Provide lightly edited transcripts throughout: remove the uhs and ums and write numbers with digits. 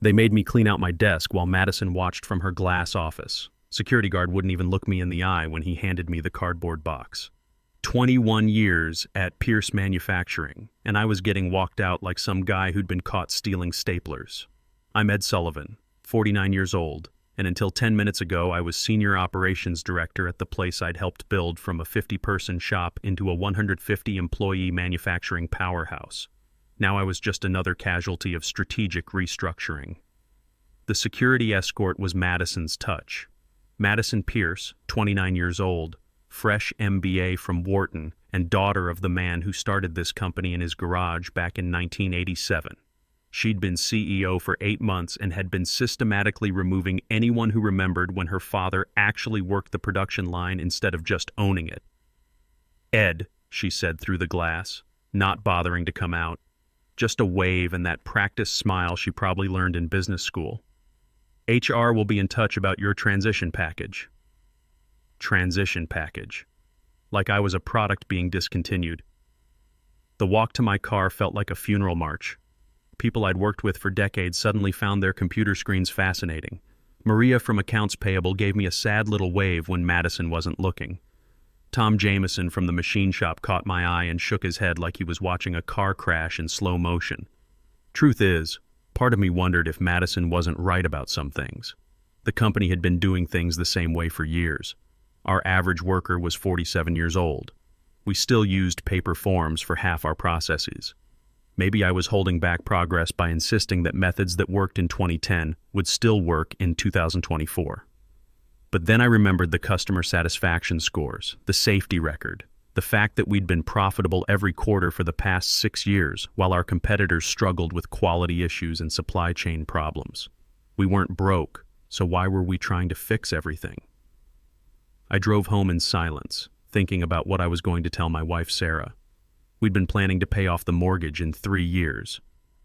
They made me clean out my desk while Madison watched from her glass office. Security guard wouldn't even look me in the eye when he handed me the cardboard box. 21 years at Pierce Manufacturing, and I was getting walked out like some guy who'd been caught stealing staplers. I'm Ed Sullivan, 49 years old, and until 10 minutes ago I was Senior Operations Director at the place I'd helped build from a 50-person shop into a 150-employee manufacturing powerhouse. Now I was just another casualty of strategic restructuring. The security escort was Madison's touch. Madison Pierce, 29 years old, fresh MBA from Wharton, and daughter of the man who started this company in his garage back in 1987. She'd been CEO for 8 months and had been systematically removing anyone who remembered when her father actually worked the production line instead of just owning it. "Ed," she said through the glass, not bothering to come out. Just a wave and that practiced smile she probably learned in business school. "HR will be in touch about your transition package." Transition package. Like I was a product being discontinued. The walk to my car felt like a funeral march. People I'd worked with for decades suddenly found their computer screens fascinating. Maria from Accounts Payable gave me a sad little wave when Madison wasn't looking. Tom Jameson from the machine shop caught my eye and shook his head like he was watching a car crash in slow motion. Truth is, part of me wondered if Madison wasn't right about some things. The company had been doing things the same way for years. Our average worker was 47 years old. We still used paper forms for half our processes. Maybe I was holding back progress by insisting that methods that worked in 2010 would still work in 2024. But then I remembered the customer satisfaction scores, the safety record, the fact that we'd been profitable every quarter for the past 6 years while our competitors struggled with quality issues and supply chain problems. We weren't broke, so why were we trying to fix everything? I drove home in silence, thinking about what I was going to tell my wife Sarah. We'd been planning to pay off the mortgage in 3 years.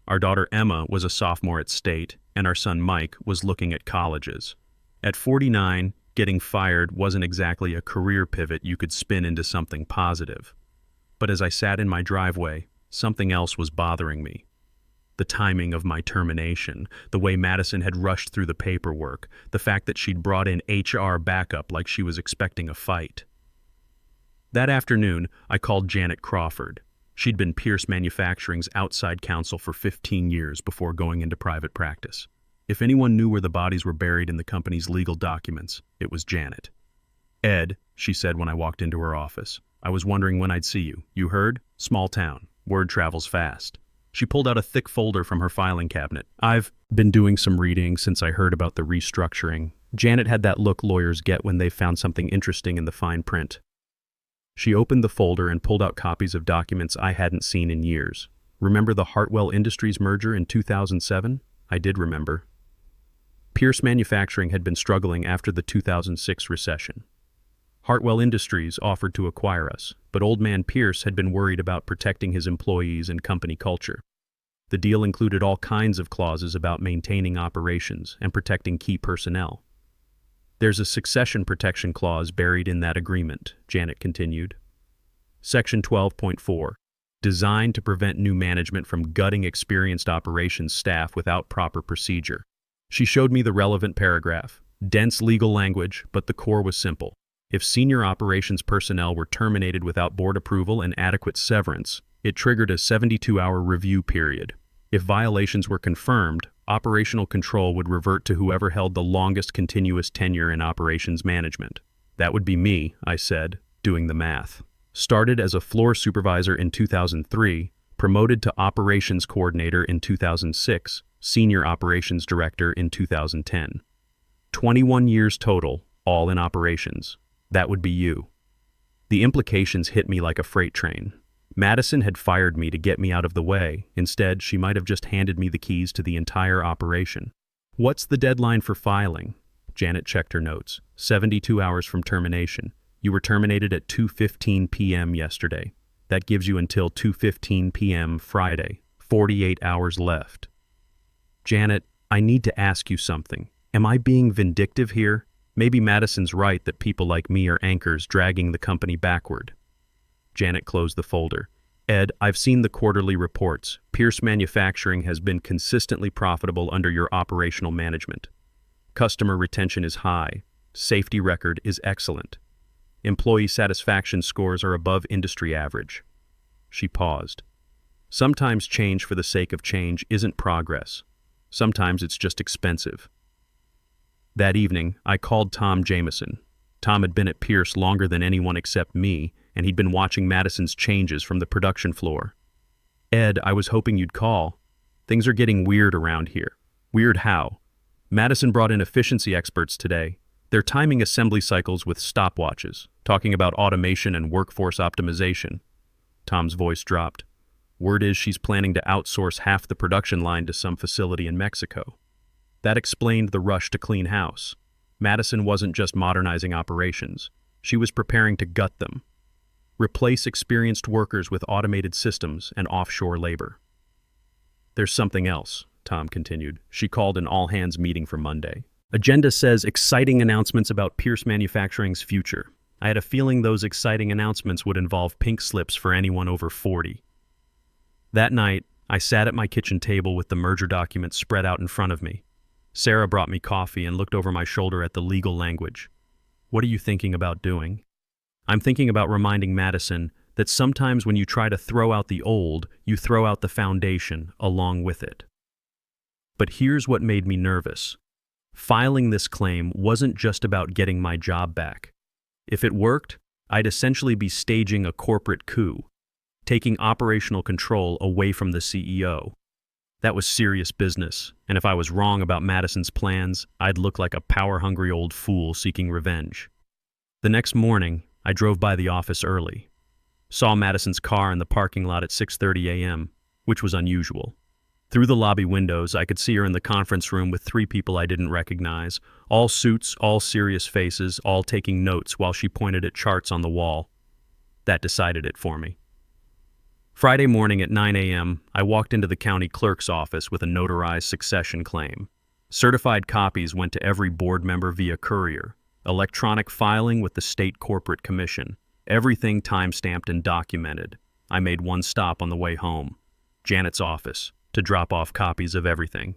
Our daughter Emma was a sophomore at State, and our son Mike was looking at colleges. At 49, getting fired wasn't exactly a career pivot you could spin into something positive. But as I sat in my driveway, something else was bothering me. The timing of my termination, the way Madison had rushed through the paperwork, the fact that she'd brought in HR backup like she was expecting a fight. That afternoon, I called Janet Crawford. She'd been Pierce Manufacturing's outside counsel for 15 years before going into private practice. If anyone knew where the bodies were buried in the company's legal documents, it was Janet. "Ed," she said when I walked into her office, "I was wondering when I'd see you. You heard? Small town. Word travels fast." She pulled out a thick folder from her filing cabinet. "I've been doing some reading since I heard about the restructuring." Janet had that look lawyers get when they've found something interesting in the fine print. She opened the folder and pulled out copies of documents I hadn't seen in years. Remember the Hartwell Industries merger in 2007? I did remember. Pierce Manufacturing had been struggling after the 2006 recession. Hartwell Industries offered to acquire us, but Old Man Pierce had been worried about protecting his employees and company culture. The deal included all kinds of clauses about maintaining operations and protecting key personnel. "There's a succession protection clause buried in that agreement," Janet continued. Section 12.4, designed to prevent new management from gutting experienced operations staff without proper procedure. She showed me the relevant paragraph. Dense legal language, but the core was simple. If senior operations personnel were terminated without board approval and adequate severance, it triggered a 72-hour review period. If violations were confirmed, operational control would revert to whoever held the longest continuous tenure in operations management. "That would be me," I said, doing the math. Started as a floor supervisor in 2003, promoted to operations coordinator in 2006, senior operations director in 2010. 21 years total, all in operations. That would be you. The implications hit me like a freight train. Madison had fired me to get me out of the way. Instead, she might have just handed me the keys to the entire operation. "What's the deadline for filing?" Janet checked her notes. 72 hours from termination. You were terminated at 2:15 p.m. yesterday. That gives you until 2:15 p.m. Friday. 48 hours left. "Janet, I need to ask you something. Am I being vindictive here? Maybe Madison's right that people like me are anchors dragging the company backward." Janet closed the folder. Ed, I've seen the quarterly reports. Pierce Manufacturing has been consistently profitable under your operational management. Customer retention is high. Safety record is excellent. Employee satisfaction scores are above industry average. She paused. Sometimes change for the sake of change isn't progress. Sometimes it's just expensive. That evening, I called Tom Jameson. Tom had been at Pierce longer than anyone except me, and he'd been watching Madison's changes from the production floor. Ed, I was hoping you'd call. Things are getting weird around here. Weird how? Madison brought in efficiency experts today. They're timing assembly cycles with stopwatches, talking about automation and workforce optimization. Tom's voice dropped. Word is she's planning to outsource half the production line to some facility in Mexico. That explained the rush to clean house. Madison wasn't just modernizing operations. She was preparing to gut them. Replace experienced workers with automated systems and offshore labor. There's something else, Tom continued. She called an all-hands meeting for Monday. Agenda says exciting announcements about Pierce Manufacturing's future. I had a feeling those exciting announcements would involve pink slips for anyone over 40. That night, I sat at my kitchen table with the merger documents spread out in front of me. Sarah brought me coffee and looked over my shoulder at the legal language. What are you thinking about doing? I'm thinking about reminding Madison that sometimes when you try to throw out the old, you throw out the foundation along with it. But here's what made me nervous. Filing this claim wasn't just about getting my job back. If it worked, I'd essentially be staging a corporate coup, taking operational control away from the CEO. That was serious business, and if I was wrong about Madison's plans, I'd look like a power-hungry old fool seeking revenge. The next morning, I drove by the office early. Saw Madison's car in the parking lot at 6:30 a.m., which was unusual. Through the lobby windows, I could see her in the conference room with 3 people I didn't recognize, all suits, all serious faces, all taking notes while she pointed at charts on the wall. That decided it for me. Friday morning at 9 a.m., I walked into the county clerk's office with a notarized succession claim. Certified copies went to every board member via courier. Electronic filing with the state corporate commission. Everything time-stamped and documented. I made one stop on the way home. Janet's office, to drop off copies of everything.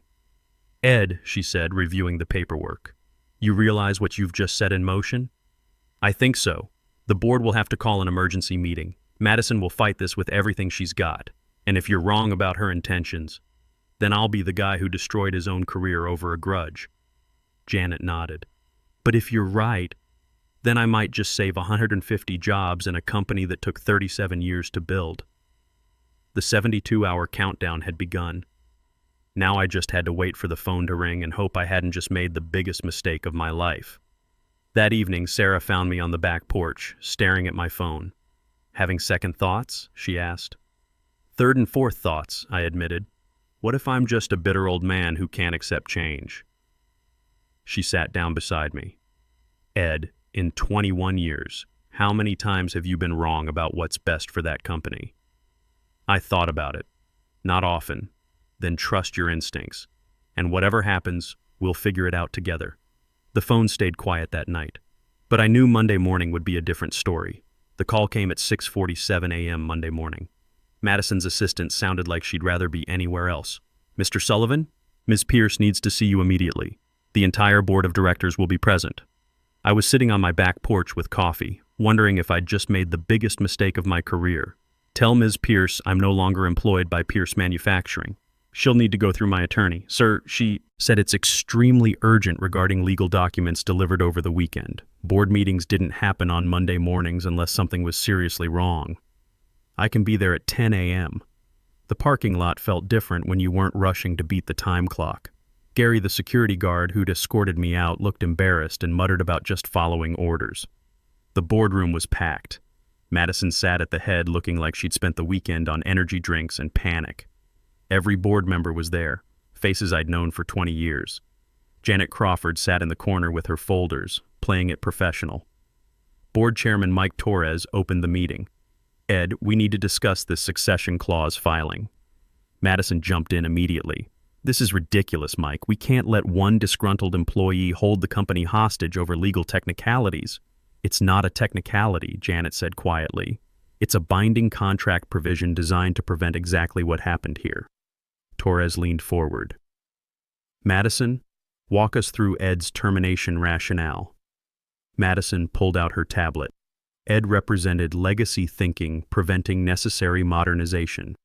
Ed, she said, reviewing the paperwork. You realize what you've just set in motion? I think so. The board will have to call an emergency meeting. Madison will fight this with everything she's got. And if you're wrong about her intentions, then I'll be the guy who destroyed his own career over a grudge. Janet nodded. But if you're right, then I might just save 150 jobs in a company that took 37 years to build. The 72-hour countdown had begun. Now I just had to wait for the phone to ring and hope I hadn't just made the biggest mistake of my life. That evening, Sarah found me on the back porch, staring at my phone. Having second thoughts? She asked. Third and fourth thoughts, I admitted. What if I'm just a bitter old man who can't accept change? She sat down beside me. Ed, in 21 years, how many times have you been wrong about what's best for that company? I thought about it. Not often. Then trust your instincts. And whatever happens, we'll figure it out together. The phone stayed quiet that night. But I knew Monday morning would be a different story. The call came at 6:47 a.m. Monday morning. Madison's assistant sounded like she'd rather be anywhere else. Mr. Sullivan? Ms. Pierce needs to see you immediately. The entire board of directors will be present. I was sitting on my back porch with coffee, wondering if I'd just made the biggest mistake of my career. Tell Ms. Pierce I'm no longer employed by Pierce Manufacturing. She'll need to go through my attorney. Sir, she said it's extremely urgent regarding legal documents delivered over the weekend. Board meetings didn't happen on Monday mornings unless something was seriously wrong. I can be there at 10 a.m. The parking lot felt different when you weren't rushing to beat the time clock. Gary, the security guard who'd escorted me out, looked embarrassed and muttered about just following orders. The boardroom was packed. Madison sat at the head looking like she'd spent the weekend on energy drinks and panic. Every board member was there, faces I'd known for 20 years. Janet Crawford sat in the corner with her folders, playing it professional. Board Chairman Mike Torres opened the meeting. Ed, we need to discuss this succession clause filing. Madison jumped in immediately. This is ridiculous, Mike. We can't let one disgruntled employee hold the company hostage over legal technicalities. It's not a technicality, Janet said quietly. It's a binding contract provision designed to prevent exactly what happened here. Torres leaned forward. Madison, walk us through Ed's termination rationale. Madison pulled out her tablet. Ed represented legacy thinking preventing necessary modernization.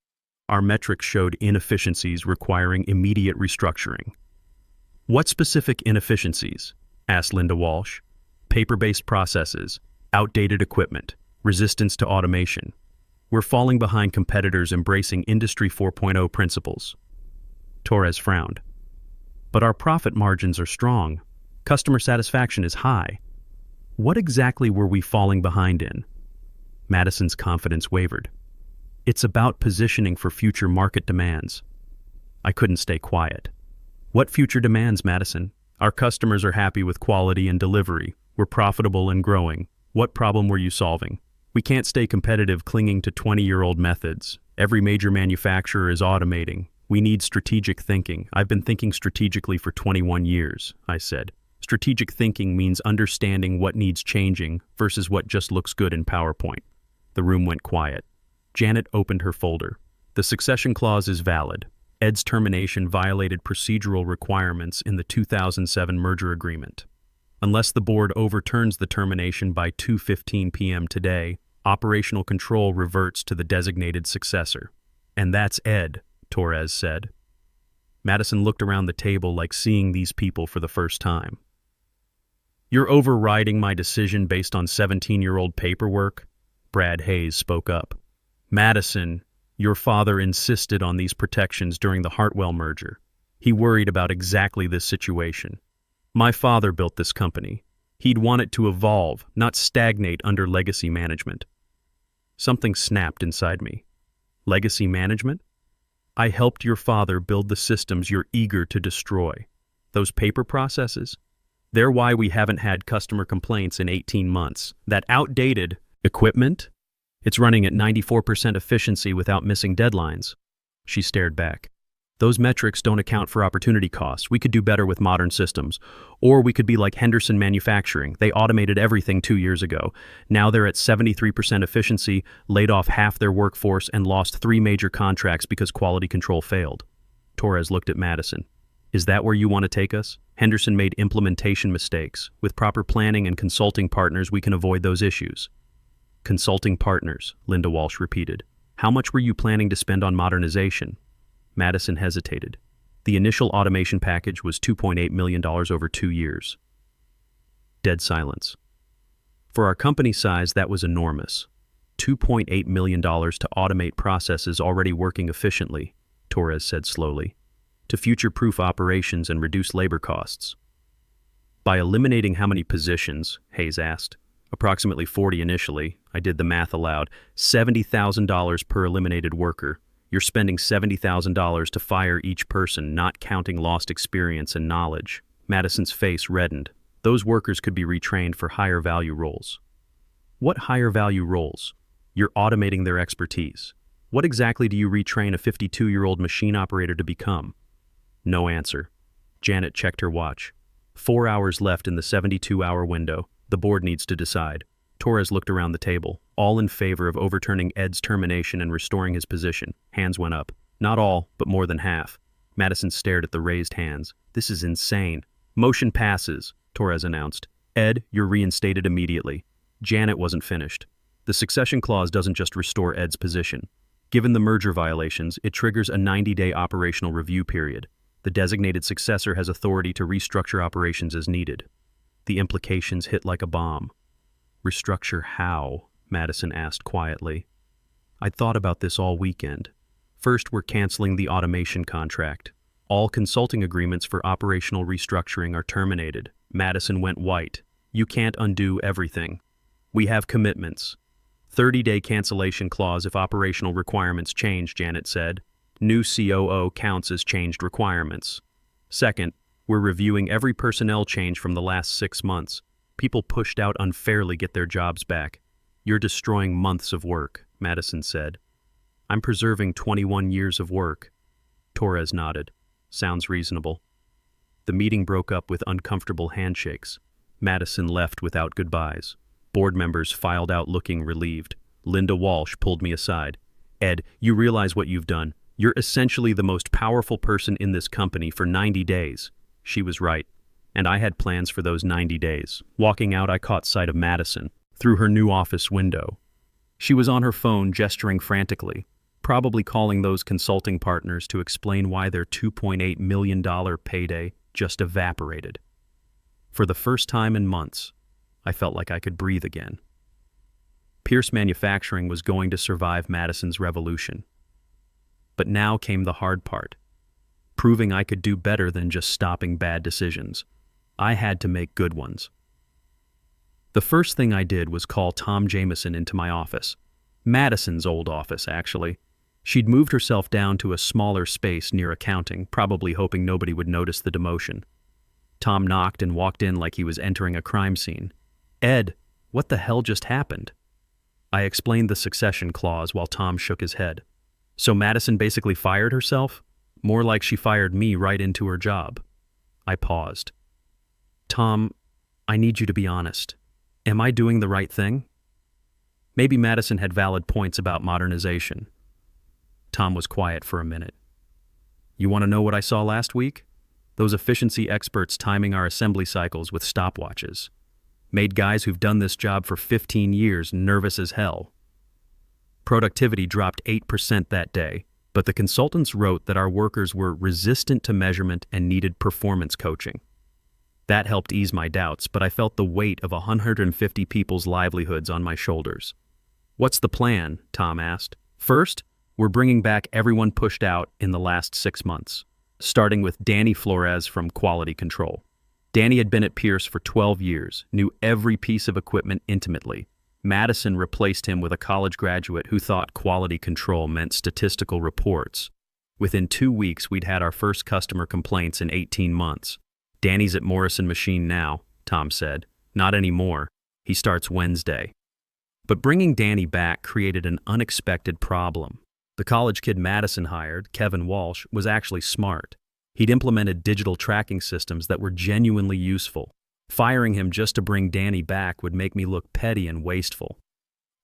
Our metrics showed inefficiencies requiring immediate restructuring. What specific inefficiencies? Asked Linda Walsh. Paper-based processes, outdated equipment, resistance to automation. We're falling behind competitors embracing Industry 4.0 principles. Torres frowned. But our profit margins are strong. Customer satisfaction is high. What exactly were we falling behind in? Madison's confidence wavered. It's about positioning for future market demands. I couldn't stay quiet. What future demands, Madison? Our customers are happy with quality and delivery. We're profitable and growing. What problem were you solving? We can't stay competitive clinging to 20-year-old methods. Every major manufacturer is automating. We need strategic thinking. I've been thinking strategically for 21 years, I said. Strategic thinking means understanding what needs changing versus what just looks good in PowerPoint. The room went quiet. Janet opened her folder. The succession clause is valid. Ed's termination violated procedural requirements in the 2007 merger agreement. Unless the board overturns the termination by 2:15 p.m. today, operational control reverts to the designated successor. And that's Ed, Torres said. Madison looked around the table like seeing these people for the first time. You're overriding my decision based on 17-year-old paperwork? Brad Hayes spoke up. Madison, your father insisted on these protections during the Hartwell merger. He worried about exactly this situation. My father built this company. He'd want it to evolve, not stagnate under legacy management. Something snapped inside me. Legacy management? I helped your father build the systems you're eager to destroy. Those paper processes? They're why we haven't had customer complaints in 18 months. That outdated equipment? It's running at 94% efficiency without missing deadlines. She stared back. Those metrics don't account for opportunity costs. We could do better with modern systems. Or we could be like Henderson Manufacturing. They automated everything 2 years ago. Now they're at 73% efficiency, laid off half their workforce, and lost 3 major contracts because quality control failed. Torres looked at Madison. Is that where you want to take us? Henderson made implementation mistakes. With proper planning and consulting partners, we can avoid those issues. Consulting partners, Linda Walsh repeated. How much were you planning to spend on modernization? Madison hesitated. The initial automation package was $2.8 million over 2 years. Dead silence. For our company size, that was enormous. $2.8 million to automate processes already working efficiently, Torres said slowly, to future-proof operations and reduce labor costs. By eliminating how many positions, Hayes asked. Approximately 40 initially. I did the math aloud. $70,000 per eliminated worker. You're spending $70,000 to fire each person, not counting lost experience and knowledge. Madison's face reddened. Those workers could be retrained for higher value roles. What higher value roles? You're automating their expertise. What exactly do you retrain a 52-year-old machine operator to become? No answer. Janet checked her watch. 4 hours left in the 72-hour window. The board needs to decide. Torres looked around the table, all in favor of overturning Ed's termination and restoring his position. Hands went up. Not all, but more than half. Madison stared at the raised hands. This is insane. Motion passes, Torres announced. Ed, you're reinstated immediately. Janet wasn't finished. The succession clause doesn't just restore Ed's position. Given the merger violations, it triggers a 90-day operational review period. The designated successor has authority to restructure operations as needed. The implications hit like a bomb. Restructure how? Madison asked quietly. I'd thought about this all weekend. First, we're canceling the automation contract. All consulting agreements for operational restructuring are terminated. Madison went white. You can't undo everything. We have commitments. 30-day cancellation clause if operational requirements change, Janet said. New COO counts as changed requirements. Second, we're reviewing every personnel change from the last 6 months. People pushed out unfairly get their jobs back. You're destroying months of work, Madison said. I'm preserving 21 years of work. Torres nodded. Sounds reasonable. The meeting broke up with uncomfortable handshakes. Madison left without goodbyes. Board members filed out looking relieved. Linda Walsh pulled me aside. Ed, you realize what you've done. You're essentially the most powerful person in this company for 90 days. She was right. And I had plans for those 90 days. Walking out, I caught sight of Madison through her new office window. She was on her phone gesturing frantically, probably calling those consulting partners to explain why their $2.8 million payday just evaporated. For the first time in months, I felt like I could breathe again. Pierce Manufacturing was going to survive Madison's revolution. But now came the hard part, proving I could do better than just stopping bad decisions. I had to make good ones. The first thing I did was call Tom Jameson into my office. Madison's old office, actually. She'd moved herself down to a smaller space near accounting, probably hoping nobody would notice the demotion. Tom knocked and walked in like he was entering a crime scene. Ed, what the hell just happened? I explained the succession clause while Tom shook his head. So Madison basically fired herself? More like she fired me right into her job. I paused. Tom, I need you to be honest. Am I doing the right thing? Maybe Madison had valid points about modernization. Tom was quiet for a minute. You want to know what I saw last week? Those efficiency experts timing our assembly cycles with stopwatches. Made guys who've done this job for 15 years nervous as hell. Productivity dropped 8% that day, but the consultants wrote that our workers were resistant to measurement and needed performance coaching. That helped ease my doubts, but I felt the weight of 150 people's livelihoods on my shoulders. What's the plan? Tom asked. First, we're bringing back everyone pushed out in the last 6 months, starting with Danny Flores from Quality Control. Danny had been at Pierce for 12 years, knew every piece of equipment intimately. Madison replaced him with a college graduate who thought quality control meant statistical reports. Within 2 weeks, we'd had our first customer complaints in 18 months. Danny's at Morrison Machine now, Tom said. Not anymore. He starts Wednesday. But bringing Danny back created an unexpected problem. The college kid Madison hired, Kevin Walsh, was actually smart. He'd implemented digital tracking systems that were genuinely useful. Firing him just to bring Danny back would make me look petty and wasteful.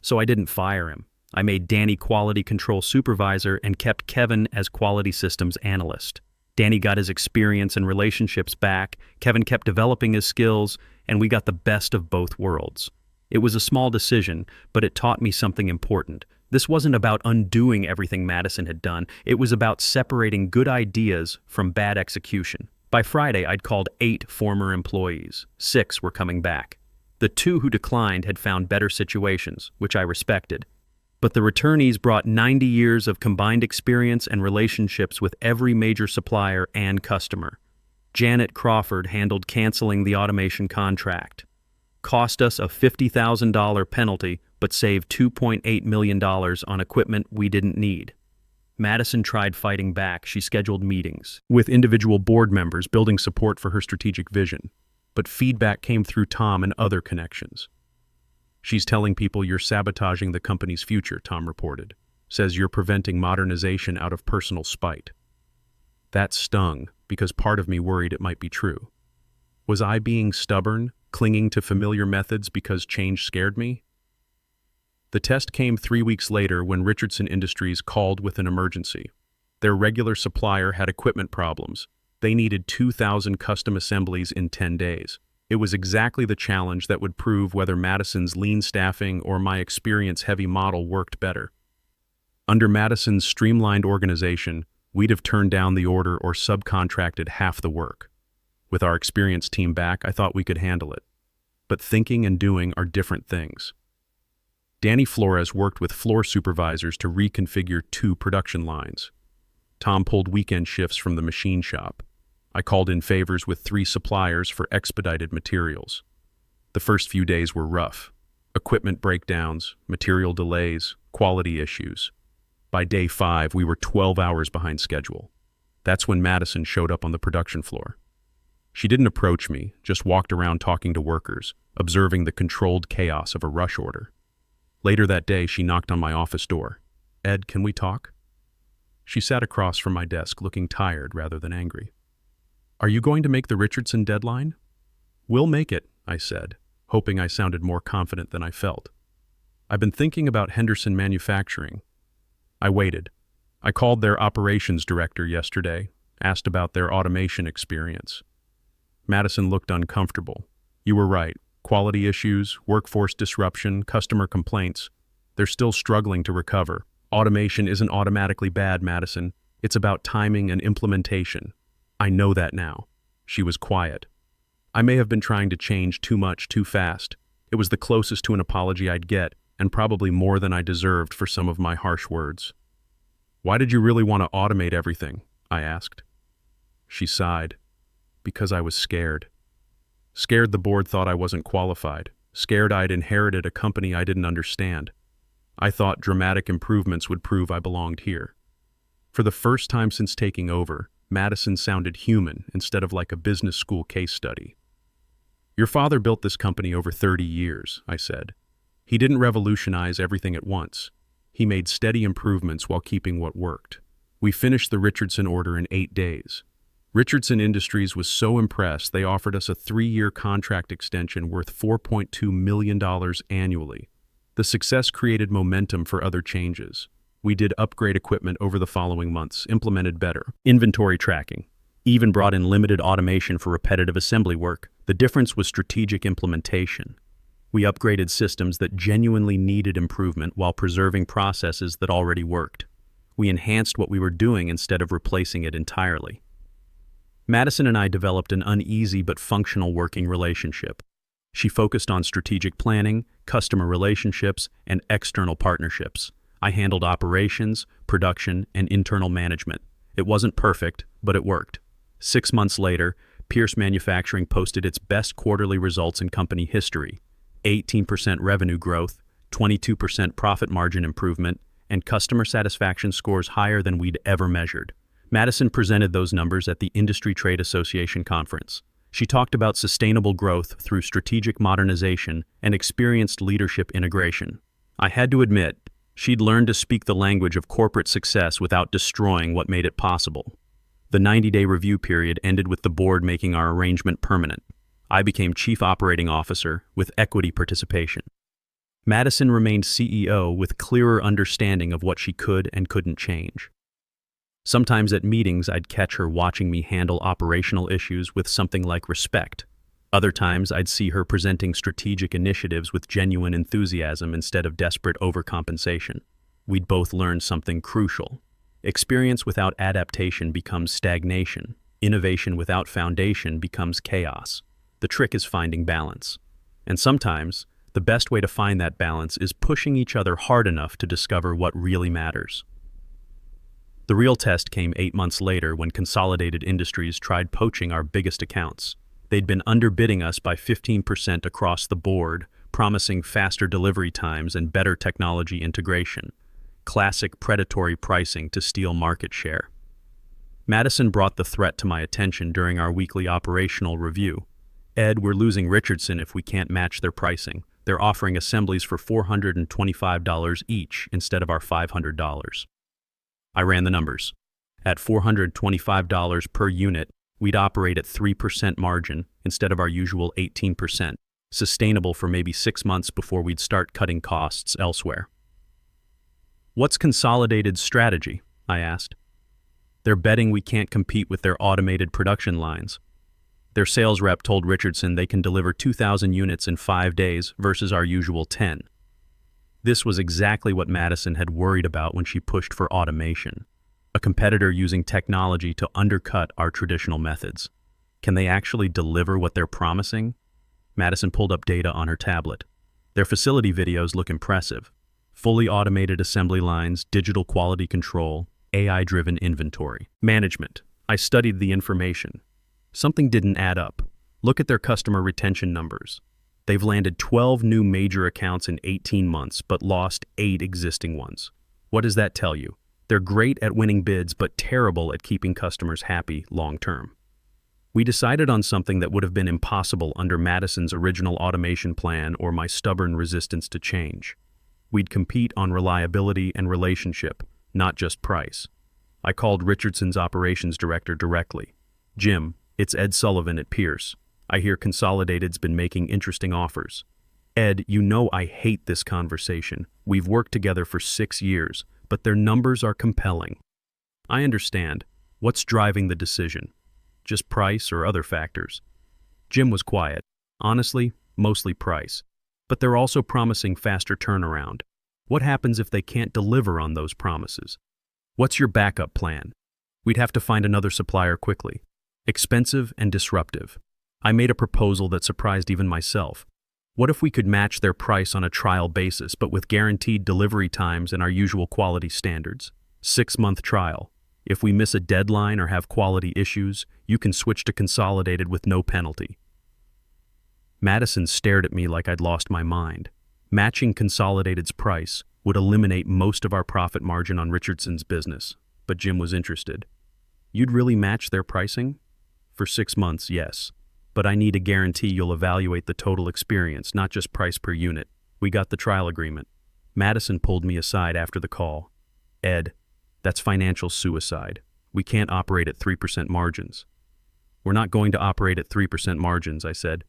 So I didn't fire him. I made Danny quality control supervisor and kept Kevin as quality systems analyst. Danny got his experience and relationships back, Kevin kept developing his skills, and we got the best of both worlds. It was a small decision, but it taught me something important. This wasn't about undoing everything Madison had done. It was about separating good ideas from bad execution. By Friday, I'd called 8 former employees. 6 were coming back. The 2 who declined had found better situations, which I respected. But the returnees brought 90 years of combined experience and relationships with every major supplier and customer. Janet Crawford handled canceling the automation contract. Cost us a $50,000 penalty, but saved $2.8 million on equipment we didn't need. Madison tried fighting back. She scheduled meetings with individual board members building support for her strategic vision. But feedback came through Tom and other connections. She's telling people you're sabotaging the company's future, Tom reported. Says you're preventing modernization out of personal spite. That stung, because part of me worried it might be true. Was I being stubborn, clinging to familiar methods because change scared me? The test came 3 weeks later when Richardson Industries called with an emergency. Their regular supplier had equipment problems. They needed 2,000 custom assemblies in 10 days. It was exactly the challenge that would prove whether Madison's lean staffing or my experience-heavy model worked better. Under Madison's streamlined organization, we'd have turned down the order or subcontracted half the work. With our experienced team back, I thought we could handle it. But thinking and doing are different things. Danny Flores worked with floor supervisors to reconfigure 2 production lines. Tom pulled weekend shifts from the machine shop. I called in favors with 3 suppliers for expedited materials. The first few days were rough. Equipment breakdowns, material delays, quality issues. By day 5, we were 12 hours behind schedule. That's when Madison showed up on the production floor. She didn't approach me, just walked around talking to workers, observing the controlled chaos of a rush order. Later that day, she knocked on my office door. Ed, can we talk? She sat across from my desk, looking tired rather than angry. Are you going to make the Richardson deadline? We'll make it, I said, hoping I sounded more confident than I felt. I've been thinking about Henderson Manufacturing. I waited. I called their operations director yesterday, asked about their automation experience. Madison looked uncomfortable. You were right. Quality issues, workforce disruption, customer complaints. They're still struggling to recover. Automation isn't automatically bad, Madison. It's about timing and implementation. I know that now. She was quiet. I may have been trying to change too much too fast. It was the closest to an apology I'd get, and probably more than I deserved for some of my harsh words. Why did you really want to automate everything? I asked. She sighed. Because I was scared. Scared the board thought I wasn't qualified. Scared I'd inherited a company I didn't understand. I thought dramatic improvements would prove I belonged here. For the first time since taking over, Madison sounded human instead of like a business school case study. Your father built this company over 30 years, I said. He didn't revolutionize everything at once. He made steady improvements while keeping what worked. We finished the Richardson order in 8 days. Richardson Industries was so impressed they offered us a 3-year contract extension worth $4.2 million annually. The success created momentum for other changes. We did upgrade equipment over the following months, implemented better inventory tracking, even brought in limited automation for repetitive assembly work. The difference was strategic implementation. We upgraded systems that genuinely needed improvement while preserving processes that already worked. We enhanced what we were doing instead of replacing it entirely. Madison and I developed an uneasy but functional working relationship. She focused on strategic planning, customer relationships, and external partnerships. I handled operations, production, and internal management. It wasn't perfect, but it worked. 6 months later, Pierce Manufacturing posted its best quarterly results in company history: 18% revenue growth, 22% profit margin improvement, and customer satisfaction scores higher than we'd ever measured. Madison presented those numbers at the Industry Trade Association conference. She talked about sustainable growth through strategic modernization and experienced leadership integration. I had to admit, she'd learned to speak the language of corporate success without destroying what made it possible. The 90-day review period ended with the board making our arrangement permanent. I became Chief Operating Officer with equity participation. Madison remained CEO with clearer understanding of what she could and couldn't change. Sometimes at meetings, I'd catch her watching me handle operational issues with something like respect. Other times, I'd see her presenting strategic initiatives with genuine enthusiasm instead of desperate overcompensation. We'd both learn something crucial. Experience without adaptation becomes stagnation. Innovation without foundation becomes chaos. The trick is finding balance. And sometimes, the best way to find that balance is pushing each other hard enough to discover what really matters. The real test came 8 months later when Consolidated Industries tried poaching our biggest accounts. They'd been underbidding us by 15% across the board, promising faster delivery times and better technology integration. Classic predatory pricing to steal market share. Madison brought the threat to my attention during our weekly operational review. Ed, we're losing Richardson if we can't match their pricing. They're offering assemblies for $425 each instead of our $500. I ran the numbers. At $425 per unit, we'd operate at 3% margin instead of our usual 18%, sustainable for maybe 6 months before we'd start cutting costs elsewhere. What's Consolidated's strategy? I asked. They're betting we can't compete with their automated production lines. Their sales rep told Richardson they can deliver 2,000 units in 5 days versus our usual 10. This was exactly what Madison had worried about when she pushed for automation. A competitor using technology to undercut our traditional methods. Can they actually deliver what they're promising? Madison pulled up data on her tablet. Their facility videos look impressive. Fully automated assembly lines, digital quality control, AI-driven inventory. Management. I studied the information. Something didn't add up. Look at their customer retention numbers. They've landed 12 new major accounts in 18 months, but lost 8 existing ones. What does that tell you? They're great at winning bids, but terrible at keeping customers happy long term. We decided on something that would have been impossible under Madison's original automation plan or my stubborn resistance to change. We'd compete on reliability and relationship, not just price. I called Richardson's operations director directly. Jim, it's Ed Sullivan at Pierce. I hear Consolidated's been making interesting offers. Ed, you know I hate this conversation. We've worked together for 6 years, but their numbers are compelling. I understand. What's driving the decision? Just price or other factors? Jim was quiet. Honestly, mostly price. But they're also promising faster turnaround. What happens if they can't deliver on those promises? What's your backup plan? We'd have to find another supplier quickly. Expensive and disruptive. I made a proposal that surprised even myself. What if we could match their price on a trial basis, but with guaranteed delivery times and our usual quality standards? 6-month trial. If we miss a deadline or have quality issues, you can switch to Consolidated with no penalty. Madison stared at me like I'd lost my mind. Matching Consolidated's price would eliminate most of our profit margin on Richardson's business, but Jim was interested. You'd really match their pricing? For 6 months, yes. But I need a guarantee you'll evaluate the total experience, not just price per unit. We got the trial agreement. Madison pulled me aside after the call. Ed, that's financial suicide. We can't operate at 3% margins. We're not going to operate at 3% margins, I said.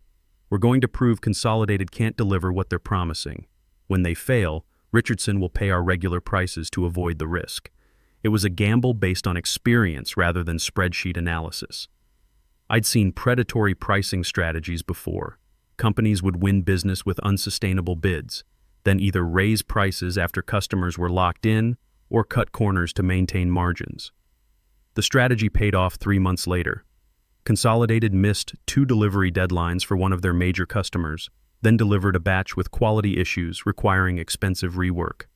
We're going to prove Consolidated can't deliver what they're promising. When they fail, Richardson will pay our regular prices to avoid the risk. It was a gamble based on experience rather than spreadsheet analysis. I'd seen predatory pricing strategies before. Companies would win business with unsustainable bids, then either raise prices after customers were locked in or cut corners to maintain margins. The strategy paid off 3 months later. Consolidated missed 2 delivery deadlines for one of their major customers, then delivered a batch with quality issues requiring expensive rework.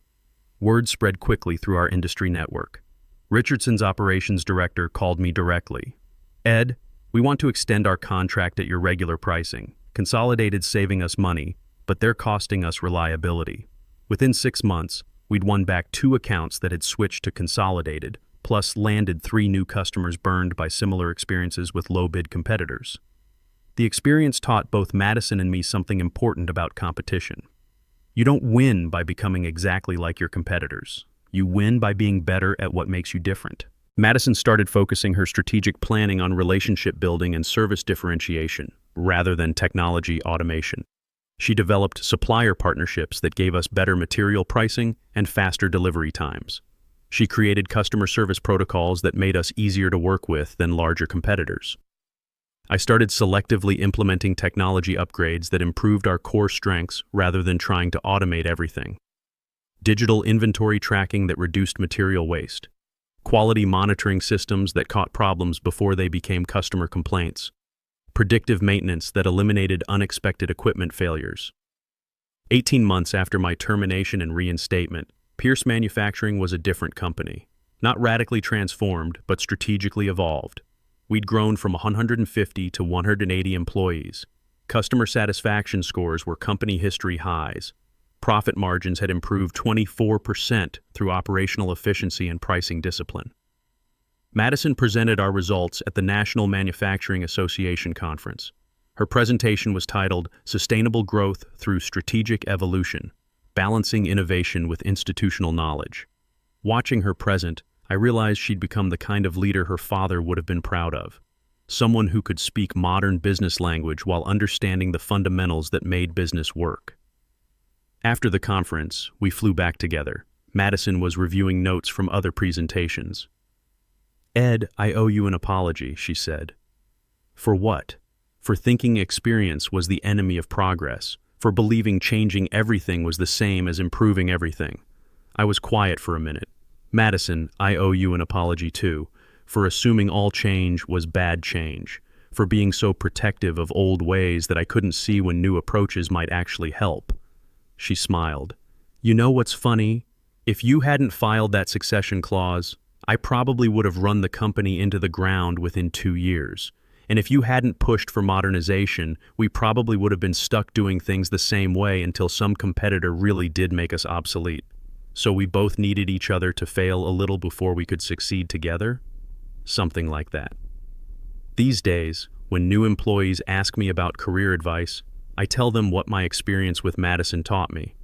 Word spread quickly through our industry network. Richardson's operations director called me directly. Ed, we want to extend our contract at your regular pricing. Consolidated's saving us money, but they're costing us reliability. Within 6 months, we'd won back 2 accounts that had switched to Consolidated, plus landed 3 new customers burned by similar experiences with low-bid competitors. The experience taught both Madison and me something important about competition. You don't win by becoming exactly like your competitors. You win by being better at what makes you different. Madison started focusing her strategic planning on relationship building and service differentiation, rather than technology automation. She developed supplier partnerships that gave us better material pricing and faster delivery times. She created customer service protocols that made us easier to work with than larger competitors. I started selectively implementing technology upgrades that improved our core strengths rather than trying to automate everything. Digital inventory tracking that reduced material waste. Quality monitoring systems that caught problems before they became customer complaints. Predictive maintenance that eliminated unexpected equipment failures. 18 months after my termination and reinstatement, Pierce Manufacturing was a different company. Not radically transformed, but strategically evolved. We'd grown from 150 to 180 employees. Customer satisfaction scores were company history highs. Profit margins had improved 24% through operational efficiency and pricing discipline. Madison presented our results at the National Manufacturing Association Conference. Her presentation was titled Sustainable Growth Through Strategic Evolution, Balancing Innovation with Institutional Knowledge. Watching her present, I realized she'd become the kind of leader her father would have been proud of. Someone who could speak modern business language while understanding the fundamentals that made business work. After the conference, we flew back together. Madison was reviewing notes from other presentations. Ed, I owe you an apology, she said. For what? For thinking experience was the enemy of progress, for believing changing everything was the same as improving everything. I was quiet for a minute. Madison, I owe you an apology too, for assuming all change was bad change, for being so protective of old ways that I couldn't see when new approaches might actually help. She smiled. You know what's funny? If you hadn't filed that succession clause, I probably would have run the company into the ground within 2 years. And if you hadn't pushed for modernization, we probably would have been stuck doing things the same way until some competitor really did make us obsolete. So we both needed each other to fail a little before we could succeed together? Something like that. These days, when new employees ask me about career advice, I tell them what my experience with Madison taught me.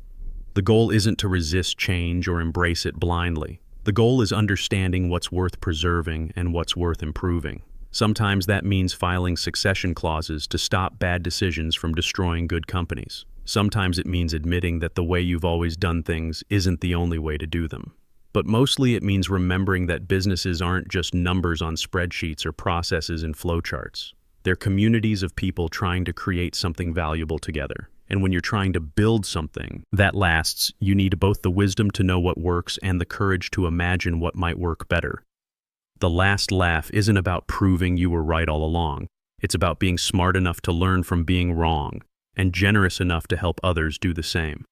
The goal isn't to resist change or embrace it blindly. The goal is understanding what's worth preserving and what's worth improving. Sometimes that means filing succession clauses to stop bad decisions from destroying good companies. Sometimes it means admitting that the way you've always done things isn't the only way to do them. But mostly it means remembering that businesses aren't just numbers on spreadsheets or processes in flowcharts. They're communities of people trying to create something valuable together. And when you're trying to build something that lasts, you need both the wisdom to know what works and the courage to imagine what might work better. The last laugh isn't about proving you were right all along. It's about being smart enough to learn from being wrong and generous enough to help others do the same.